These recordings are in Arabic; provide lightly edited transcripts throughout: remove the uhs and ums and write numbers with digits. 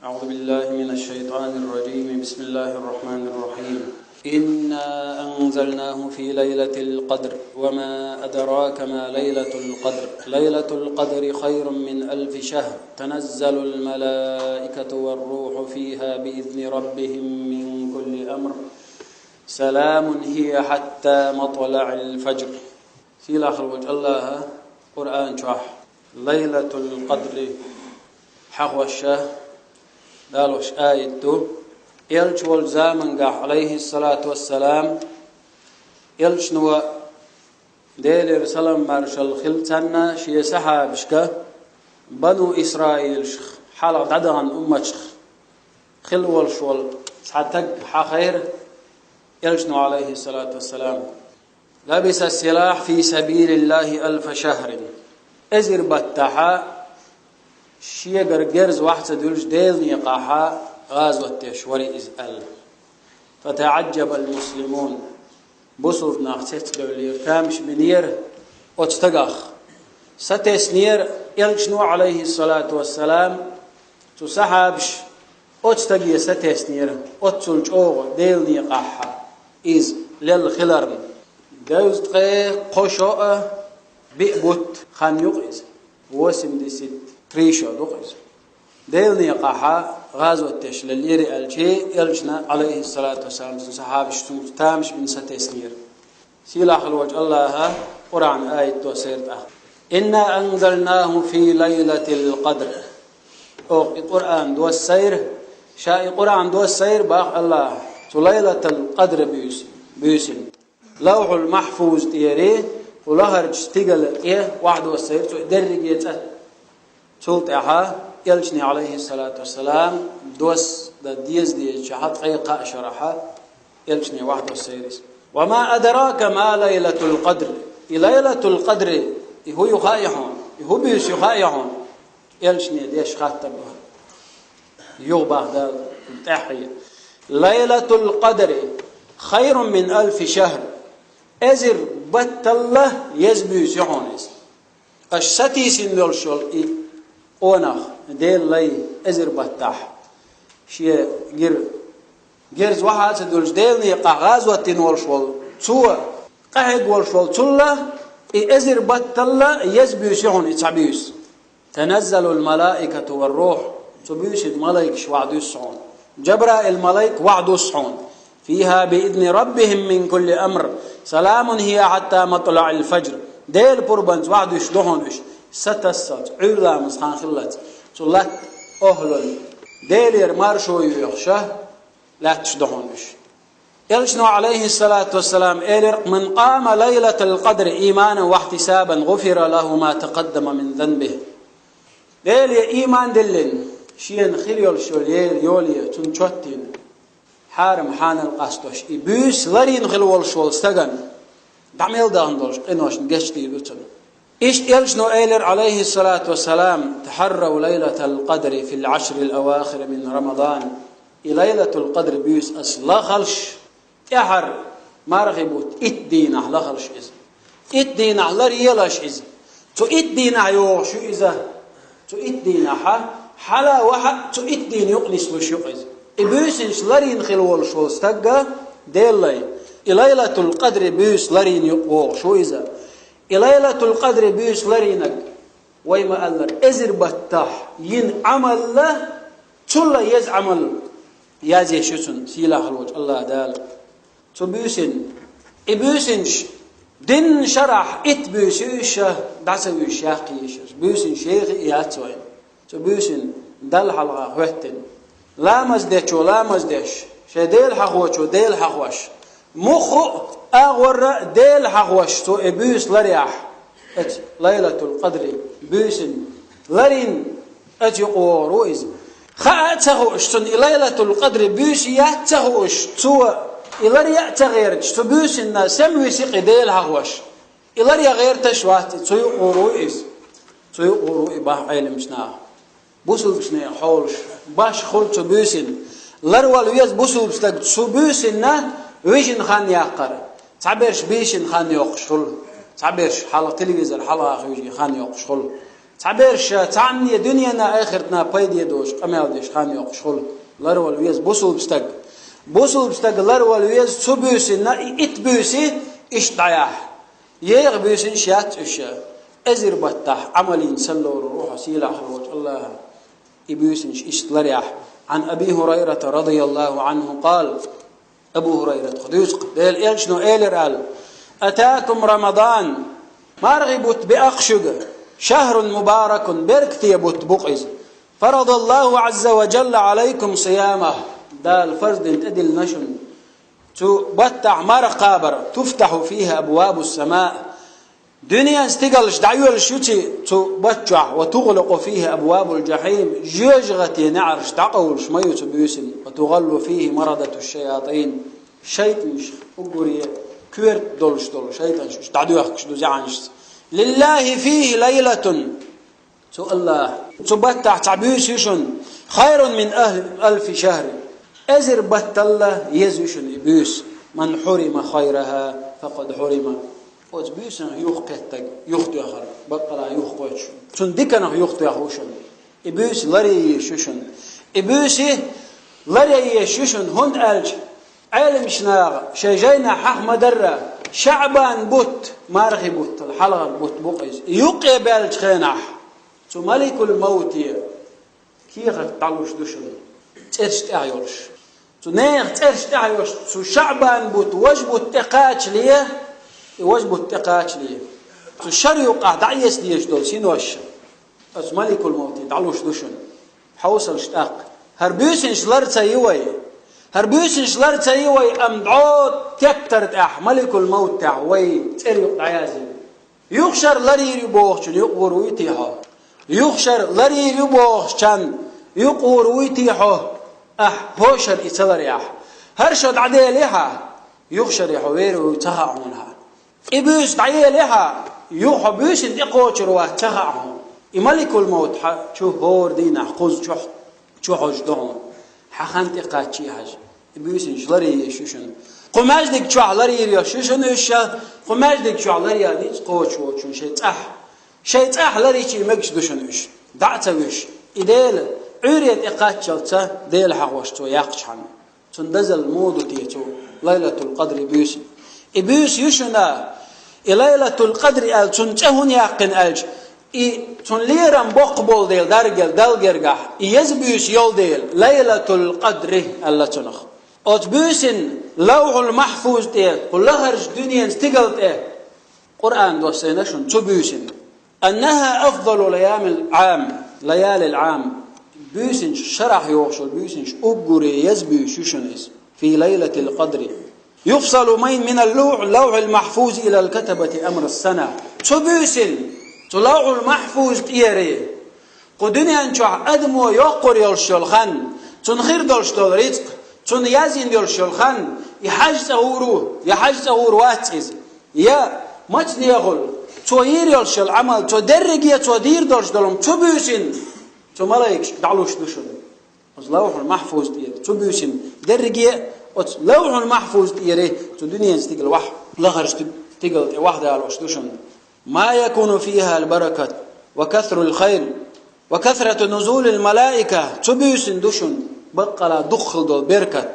أعوذ بالله من الشيطان الرجيم. بسم الله الرحمن الرحيم. إنا أنزلناه في ليلة القدر وما أدراك ما ليلة القدر. ليلة القدر خير من 1000 شهر. تنزل الملائكة والروح فيها بإذن ربهم من كل أمر. سلام هي حتى مطلع الفجر. سيل آخر وجه الله قرآن شرح ليلة القدر حقوى الشهر دالوش آيته يلش والزامن قاح عليه الصلاة والسلام يلش نوى ديل رسلم مارشال خلتنا شي سحابشك بنو إسرائيل شخ حلق عدا عن أمة شخ خل والشول سحتق حخير يلش نوى عليه الصلاة والسلام لبس السلاح في سبيل الله 1000 شهر ازر بتحا شيء جرجرز واحد دولش ديل يقاحا غازوة تشوري إزأل. فتعجب المسلمون بصر ناقصت دولي كامش بنير أتستقاخ ستسنير يلشنو عليه الصلاة والسلام تسحبش أتستقي ستسنير أتسلج أوغ ديل يقاحا إز للخلرن دوزتقي قشوء بئبوت خان يقيز وسم دي ست تريشو دوقيز ديل يقاحا غازوة تش لليري الجي يلجنا عليه الصلاة والسلام صحابش تامش بن ستسنير سيلاح الوجه الله قرآن آية توسيرت إنا أنزلناه في ليلة القدر أو القرآن دو السير شاء القرآن دو السير باق الله ليلة القدر بيوسن لوح المحفوظ تيري ولهرج تيجل إيه واحد والسير درج يتأ تلتها يلجني عليه الصلاة والسلام دوس ديز دي شحط قيقة شرحها يلجني واحد والسيرس وما أدراك ما ليلة القدر. ليلة القدر هو يخايحون هو بيش يخايحون يلجني ديش خاتبها يغبه ذا التحية. ليلة القدر خير من 1000 شهر أزر بطلة يزبيش يحونس الشتيسين للشل أونخ ديل لي أزر بطح شيء جرز واحد سدولش ديل نيقع غازوة تنولشول سوى قهد والشول تلا أزر بطلة يزبيش يحون إتعبيس. تنزل الملائكة والروح تبيش الملائك شوعدو الصعون جبراء الملائك وعدو الصعون فيها بإذن ربهم من كل أمر. سلام هي حتى مطلع الفجر. ديل بربنز وعدو يشدهونش ستسات عيرلا مسخان خلت تلات أهل ديل يرمارشو يخشه لا تشدهونش. يلشنو عليه الصلاة والسلام من قام ليلة القدر إيمانا واحتسابا غفر له ما تقدم من ذنبه. ديل إيمان دلن شين خيريول شوليل يولي تنشوتين حارم حان القاستوش إبوس لرين خلوال شول استغن دعميل داندولش قنوش نجشتي لوتن إيش يلشنو عليه الصلاة والسلام تحروا ليلة القدر في العشر الأواخر من رمضان. ليلة القدر بيوس أصلا خلش يحر ما رغبوت إدينا لا خلش إذا إدينا لا ريلاش إذا تو إدينا يوغ شو إذا تو إدينا حلا واحد تو إدين يقنس وشو إذا إبوسنش لرين خلوال شو استقى ديلي ليلة القدر بيوس لرين يقوغ شو إذا ليلة القدر بيوس لرينك ويما ألر إزر بطاح ين عمل له تلا يز عمل يازي شسن سيلاح الوجه الله دال تبيوسن إبوسنش دين شرح إتبوسيش دعسوي شاقيش بيوسن شيخ ياتوين تبيوسن دل حلقة وقتن لا مزدش ولا مزدش شديل حقوش وديل حقوش مخ أغور ديل حقوش تو إبوس لريح ليلة القدر بيوسن لرين أتيقو رويز خاءتهوش تن ليلة القدر بيوس ياتهوش تو إلاري يأتغيرش تو بيوسن سموي سيقي ديل حقوش إلاري غير تشوات تو يقورويز تو يقوروي باه علم شناه بوسل بشناه حولش باش خلت بيوسن لروال ويز بوسل بستق بيوسن ويجن خان يقر تعبرش بيشن خان يقشل تعبرش حلقة تلفزيون حلقة خيجي خان يقشل تعبيرش تعني دنيانا آخرتنا بيدي دوش أمال ديش خان يوق شغل لارول ويز بوصل بستق لارول ويز سبوسي نا إتبوسي إش ضياح يغبوسي شات إشا أزر بطح عملين سلور روح سيلا حلوج الله إبوسي إش لرياح عن أبي هريرة رضي الله عنه قال أبو هريرة خدوسق ديل إلشنو إيلر أتاكم رمضان مرغبت بأخشق شهر مبارك بركتي بطبقز فرض الله عز وجل عليكم صيامه دال فرض تدل نشن تبتع مرقابر تفتح فيها أبواب السماء دنيا استقلش دعيول شوتي تبتع وتغلق فيها أبواب الجحيم جوجغتي نعرش تعقولش ميو تبيسن وتغل فيه مرضة الشياطين شيطنش أقوري كويرت دولش شيطنش تعدوخش دوزعنش لله فيه ليلة الله تبتع تعبيسيشن خير من ألف شهر أزر بطلة يزيشن إبيس من حرم خيرها فقد حرم وتبيسن يخكتك يخطي آخر بقلا يخكوش تندكنا يخطي آخوشن إبيس لري يشوشن إبيس لري يشوشن هند ألج علم شناغ شجينا حق مدرة شعبان بوت مارغي بوت الحلقة بوت بقيس يقبل خينح تو ملك الموت كيغ تعلوش دوشن ترشت أعيوش تو نيغ ترشت أعيوش تو شعبان بوت وجبوت تقاتش ليه وجبوت تقاتش ليه تو شريق دعيس ليش دول سينوش تو ملك الموت تعلوش دوشن حوصل شتاق هربيسن شلرت يوي هربيسن شلرت يوي أمدعوت تكترت ملك الموت تعوي تريق دعيازي يخشر لري ربوخشن يقور ويتيها يخشر لري ربوخشن يقور ويتيها هوشر إتلر هرشد عديلها يخشر يحوير ويتهعونها إبوس دعيلها يحبوس إقوشر ويتهعون ملك الموت شو هور دينا خذ شو حجدهم حخنت قاتشي حج إبوس لري يشوشن قماش ديك شو لري يشوشن إيشا قماش ديك شو لري يديس قوش وشون شيء تح لري شيء مجش دوشن إيش دعتويش إديل عريت إقاتشلته ديل حوشتو يقش عنه تندزل مودو تيتو ليلة القدر إبوس يشنا ليلة القدر تنتهن يقن ألج تنليرم بقبول ديل درجل دلجرجح يزبيس يول ديل ليلة القدر الله تنخ أتبوسن لوح المحفوظ ديل كلها دنيا استقلت قرآن دوسينشون تبوسن أنها أفضل ليالي العام بوسن شرح يوشل بوسن أقري يزبيسوشنس في ليلة القدر يفصل من اللوح المحفوظ إلى الكتبة أمر السنة تبوسن تلوح المحفوظ تيري قدنيا انشع أدمو يقر يلشلخن تنخير دلشتل رزق تن يزين يلشلخن يحج تهورو واتز يا مجد يغل توير يلشل عمل تدرج تدير دلشتلهم تبوسن تملايك دعلوش دوشن لوح المحفوظ تيري تبوسن درجية لوح المحفوظ تيري تدنيا استقل واحد لغرش تقل واحد علوش دوشن ما يكون فيها البركة وكثر الخير وكثرة نزول الملائكة تبوسن دوشن بقلا دخل دول بركة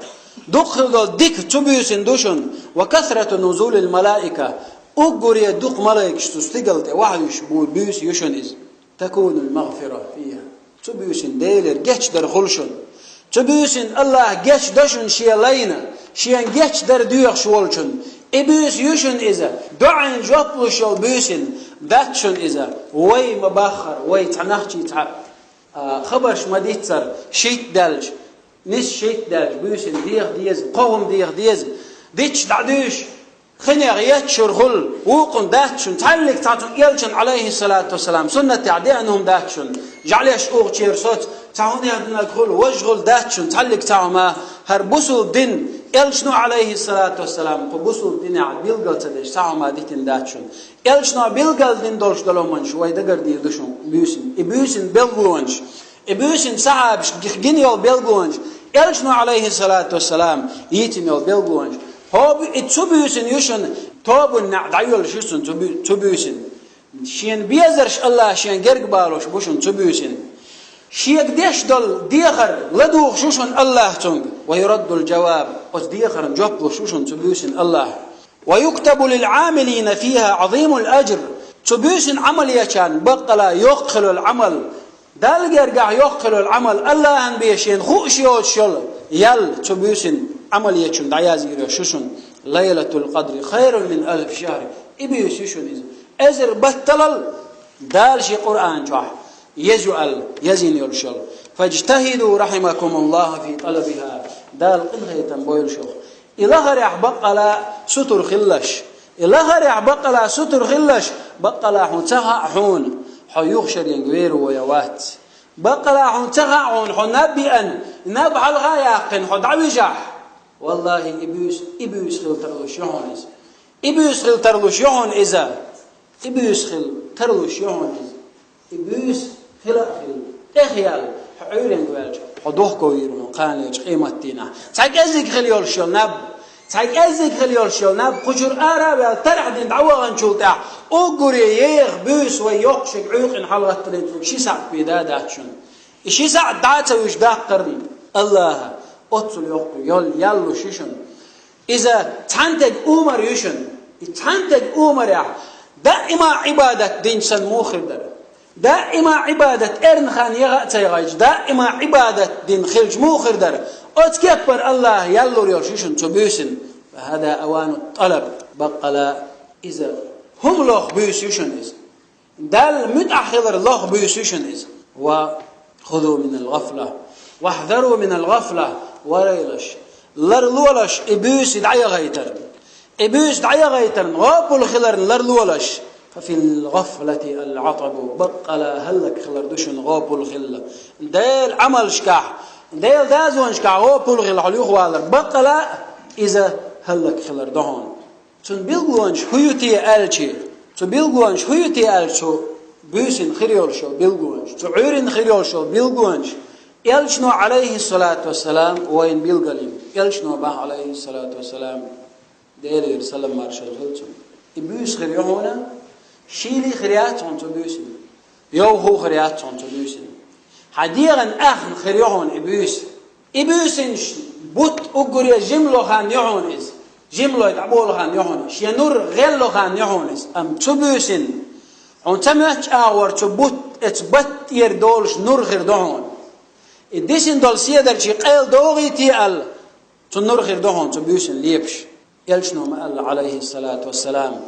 دخل دول ديك تبوسن دوشن وكثرة نزول الملائكة أقري دق ملائكة تستقل واحد يشبو بيوس يشن إز تكون المغفرة فيها تبوسن ديلر جيش در خلشن تبوسن الله جيش دشن شيالينا شيان جيش در ديوخ شوالشن إبوس يشن إذا دعين جطلش البوسن داتشن إذا وي مباخر وي تنخشي خبرش مديتر شيت دالج نس شيت دالج بوسن ديز قوم ديز ديتش دعدوش خنيغ يتشر خل وقن داتشن تعلق تعطن يلشن عليه الصلاة والسلام سنة تعدي أنهم داتشن جعليش أوغ تيرسوت تعوني هدنا الخل وجغل داتشن تعلق تعما هربسو الدين يلشنو عليه الصلاة والسلام قبسو الدين عد بيلغل تدش تعما ديتن داتشن يلشنو بيلغل دين دولش دلومنش ويدقر دي دوشن بيوسن بيلغلونش إبوسن صعبش جنيال بيلغلونش يلشنو عليه الصلاة والسلام يتميل بيلغلونش هو تبوسن يشن توبن دعيول شوسن تبوسن شين بيزرش الله شين جرق بالوش بوشن تبيوسن شيك ديش دل ديخر لدوخ شوشن الله تنج ويرد الجواب قص ديخر جوب شوشن تبيوسن الله ويكتب للعاملين فيها عظيم الأجر تبيوسن عمل يشان بقلا يقخل العمل دال جرقع يقخل العمل الله أن بيشين خوش يوشل يل تبيوسن عمل يشن دعيازير شوشن ليلة القدر خير من 1000 شهر إبيوس يشن أزر بطلل دال شي قرآن جوح يزؤل يزين يرشل فاجتهدوا رحمكم الله في طلبها دال قنغي تنبويل شوخ إلهر يحبقلا ستر خلش إلهر يحبقلا ستر خلش بقلا حنتها حون حيوخشر ينقوير ويوات بقلا حنتها حون حنبئا نبع الغاياقن حدعوجح والله إبيوس خل ترلوش يهون إذا إبيوس خل ترلوش يهون إذا إبيوس خل ترلوش يهون إذا إبيوس خل إخيال حعورين قوالج حدوخ كويرون قانيج قيمتنا تعيك أزيك خل يولشيل نب تعيك أزيك خل يولشيل نب خجر آرابي ترح دين دعوة غنشولتع أقري ييخ بيوس ويوقشك عيوق حلغة تلين شي ساعد بيدادات شن شي ساعد داتا ويشداق قرن الله أتصل يقول يلو شيشن إذا تنتج أمر يشن تنتج أمر يح دائما عبادة دين سن موخر در دائما عبادة إرن خان يغأتي غايج دائما عبادة دين خلج موخر در أتكبر الله يلو ريال شيشن تبيسن فهذا أوان الطلب بقلا إذا هم لوخ بيس يشن إذا دال متأخر لوخ بيس يشن إذا وخذوا من الغفلة واحذروا من الغفلة وريلش لرلولش إبيس دعيا غيتر إبيس دعيا غيتر غابل خلر لرلولش ففي الغفلة العطب بقلا هلك خلر دشن غابل خلر ديل عمل شكاح ديل دازون شكاح غابل خلر حليوخ والر بقلا إذا هلك خلر دهون تن بيلغوانش هيوتي ألشير تن بيلغوانش هيوتي ألشو بيسن خريول شو بيلغوانش تعورين خريول شو بيلغوانش يلشنو عليه الصلاة والسلام وين بيلغلين يلشنو باه عليه الصلاة والسلام ديري رسالة مارشال هلتم إبيوس خريوهونا شيلي خرياتهم تبيوسن يوهو خرياتهم تبيوسن حديغن أخن خريوهون إبيوسن بوت أقريا جملو خان يهون إز جملو يتعبولو خان يهون شينور غلو خان يهون إز أم تبيوسن هون تمتش آور تبوت اتبت يردولش نور خير دهون الديسن دول سيدر شي قيل دوغي تيال تنور خير دهون تبيوسن ليبش يلشنو مأل عليه الصلاة والسلام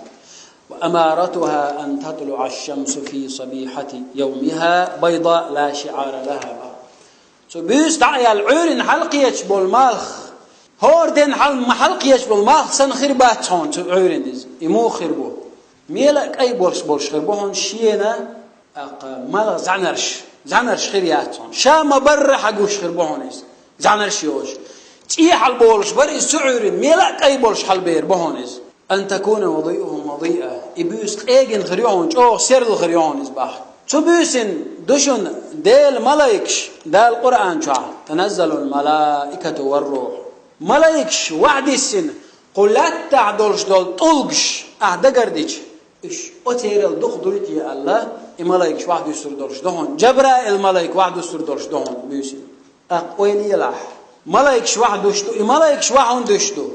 وأمارتها أن تطلع الشمس في صبيحة يومها بيضاء لا شعار لها تبيوس دعي العورن حلقيش بالمالخ هوردن حلقيش بالمالخ سن خربات هون عورن ديز يمو خربو ميلك أي بولش خربوهن شينا مالغ زعنرش خرياتهم شام بر حقوش خربوهنس زعنرش يوش تيح البولش بر سعورين ميلك أي بولش حلبير بوهنس أن تكون وضيئهم وضيئة إبيوس إيجن خريون أو سير الخريون إصباح تبيسن دشن ديل ملايكش دال قرآن شعر تنزل الملائكة والروح ملايكش وعد السن قلت تعدلش دول طلقش أهدقردش إيش أتير الدخ دولتي الله الملايكش واحد يسر دولش دهون جبرائيل الملايك واحد يسر دولش دهون بيسن أقوين يلاح ملايكش واحد دشتو الملايكش واحد دشتو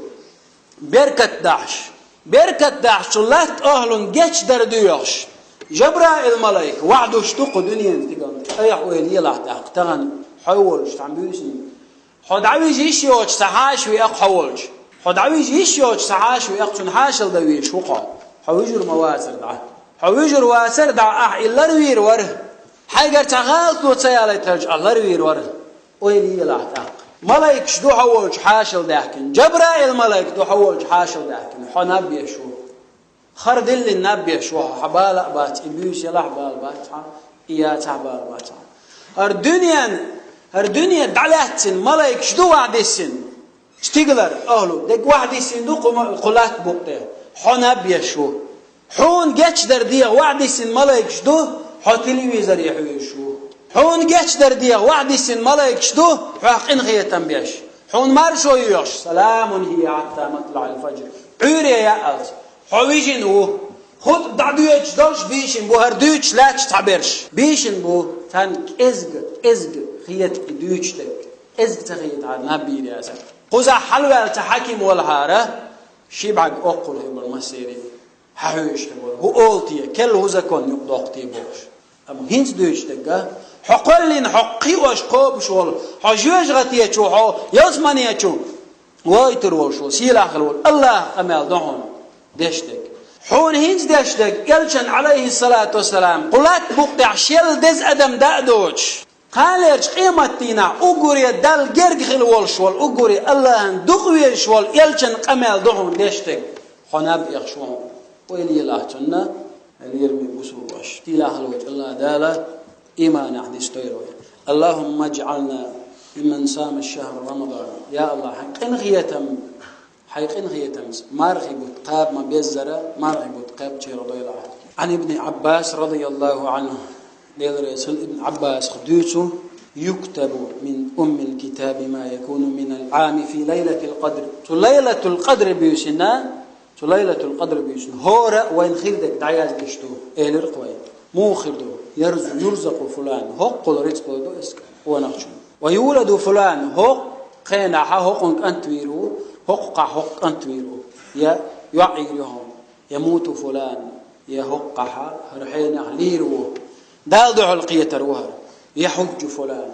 بركة داعش صلات أهلن جيش دردويش جبرائيل الملايك واحد يشتق دنيا تقول أي أقوين يلاح تقتغن حولش تعم بيسن حد عويج يشيوش سحاش ويأق حولش حد عويج يشيوش سحاش ويأق تنحاشل دويش وقع حويجر مواسر دعه حويجر واسر دع إلا روير وره حاجة تغالط وتسيالي ترجع الله روير وره ويلي يلاحتاق ملايك شدو حولش حاشل داكن جبرائيل ملايك دو حولش حاشل داكن حناب يشو خرد اللي الناب يشو حبال بات إبيوس يلاح بال بات إيا تعبال بات هر دعلات ملايك شدو وعد السن اشتغلر أهلو دك وعد السن دو قلات بوقته حناب يشو حون جيش درديه وعد السن ملايك شدو حتلفزيون يحويشو حون جيش درديه وعد السن ملايك شدو حقن خيه تنبيش حون مارشو يوش سلام هي حتى مطلع الفجر عوري يا ألت حويجن خود دعويش دلش بيشن بو هردوش لاش تعبرش بيشن بو تان ازق خيت دوش لك ازق تخيت على نبي يا سيد قوزا حلوة تحكم والهارة شيبعك أقول هم المسيرين حويش هو أولتيه كل هو زكون يقضي بوش أما هنز دوش تجا حقلين حقي وش قاب شول حجوج غتيه شو ح يزمنيه شو وايتر وشو سيلا خلول الله أمال دهون دشتك حون هنز دشتك يلشن عليه الصلاة والسلام قلت بقطع شيل دز أدم دادوش قالش قيمتنا أقولي دل جرج خلول شول أقولي الله دقوي شول يلشن أمال دهون دشتك خناب يخشون ويلي الله تنا اللي يرمي بسوش تلا خلوت الله دالا إيمان حديث تيروي اللهم اجعلنا ممن صام الشهر رمضان يا الله حقين غيتم مارغي بتقاب ما بيزرا مارغي بتقاب تشير ضيلا عن ابن عباس رضي الله عنه دير رسول ابن عباس خديته يكتب من الكتاب ما يكون من العام في ليلة القدر ليلة القدر بيسنا ليلة القدر بيسنا هورا وين خيردك دعياز دشتو الرقوي مو خيردو يرزق فلان هق رزق دو اسك ونخشو ويولد فلان هق قينا هق انت ويرو هق انت ويرو يا يعيرهم يموت فلان يا هق رحينا ليرو دالدو حلقية روها يحج فلان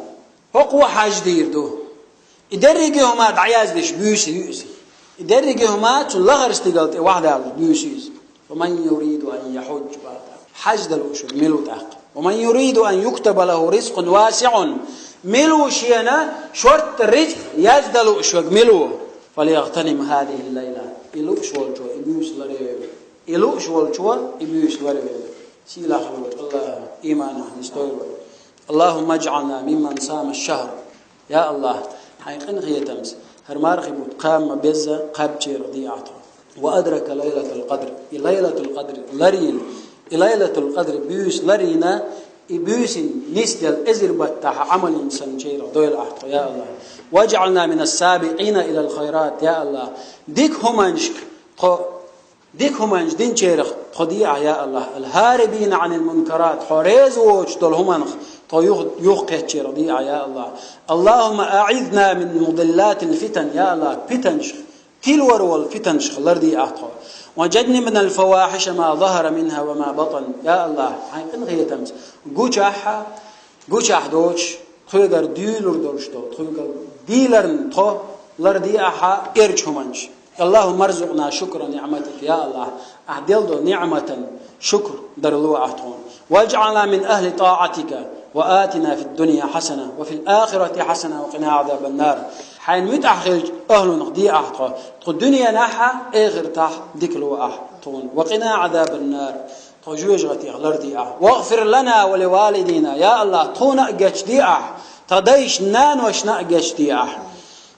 هق وحاج ديردو يدرجهما دعياز دش بيوسي يدرجهما تلغر استقالت واحدة بيوسيز ومن يريد أن يحج حج دلوش ملو تاق ومن يريد أن يكتب له رزق واسع ملو شينا شرط الرزق يزدلوش ملو فليغتنم هذه الليلة إلوش والجو إبيوس لريو إلوش والجو إبيوس لريو سيلا خلوت الله إيمان نستوي اللهم اجعلنا ممن صام الشهر يا الله حقيقة غيتمس هرمارخي بتقام بيزا قابتي رضي أعطى وأدرك ليلة القدر ليلة القدر بيوس لرينا بيوس نستيل إزر بتاح عمل إنسان شيء دويل أعطى يا الله واجعلنا من السابقين إلى الخيرات يا الله ديك همانش دين شيرخ خديعة يا الله الهاربين عن المنكرات حريز ووش دول همانخ يوقع رضيعة يا الله اللهم أعذنا من مضلات الفتن يا الله فتنش تلور والفتنش لردي أعطى وجدني من الفواحش ما ظهر منها وما بطن يا الله حين غير تمس جوش دوش تقدر ديلر دورشتو تقدر ديلرن تو لردي أحا إرجهمنش اللهم ارزقنا شكر نعمتك يا الله أعدل دو نعمة شكر درلو أعطون واجعلنا من أهل طاعتك وآتنا في الدنيا حسنة وفي الآخرة حسنة وقنا عذاب النار حين متأخر أهل نقدي أحطه الدنيا ناحة آخر تح ديكلو أحطون وقنا عذاب النار تجوج غتي غلردي واغفر لنا ولوالدينا يا الله تونا أجدي تدايش نان وشنا أجدي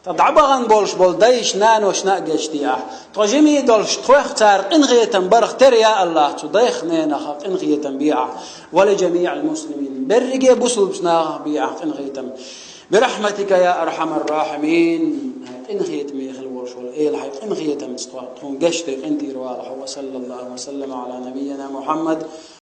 تدعبغن بول دايش نان وشنا أجدي تجمي دولش تختار إنغيتن برختر يا الله تضيخ نينا خق إنغيتن بيع ولجميع المسلمين برجي بوصل بسنا بيع إنغيتن برحمتك يا أرحم الراحمين إنغيت ميخل ورشول إيه حيث إنغيتن مستوى تون قشتك انتي روالح وصلى الله وسلم على نبينا محمد